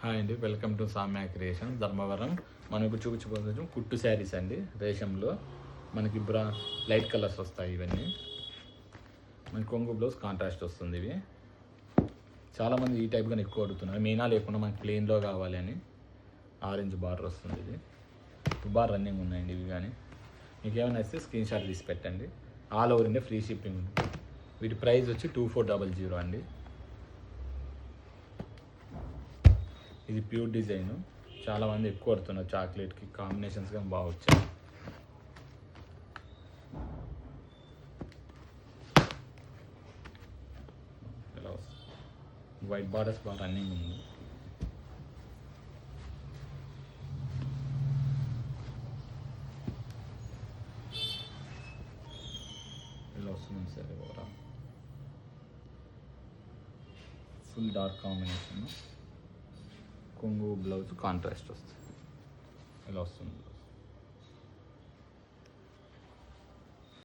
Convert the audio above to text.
Hi అండి, welcome to సామ్యా creation Dharmavaram. మనం ఇప్పుడు చూపించబోతున్నాం కుట్టు శారీస్ అండి. రేషంలో మనకి లైట్ కలర్స్ వస్తాయి. ఇవన్నీ మనకి కొంగు బ్లౌజ్ కాంట్రాస్ట్ వస్తుంది. ఇవి చాలామంది ఈ టైప్గా ఎక్కువ అడుగుతున్నారు. మీనా లేకుండా మనకి ప్లెయిన్లో కావాలి అని. ఆరెంజ్ బార్డర్ వస్తుంది. ఇది బాగా రన్నింగ్ ఉన్నాయండి ఇవి. కానీ మీకు ఏమైనా వస్తే స్క్రీన్ షాట్ తీసి పెట్టండి. All over India free shipping. వీటి ప్రైస్ వచ్చి 2400 అండి. ఇది ప్యూర్ డిజైన్. చాలామంది ఎక్కువ పడుతున్నారు. చాక్లెట్కి కాంబినేషన్స్ కానీ బాగా వచ్చాయి. ఇలా వస్తుంది. వైట్ బార్డర్స్ బాగా రన్నింగ్ ఉంది. ఇలా వస్తుంది సరే. Overall full dark combination. కొంగు బ్లౌజ్ కాంట్రాస్ట్ వస్తుంది. ఇలా వస్తుంది.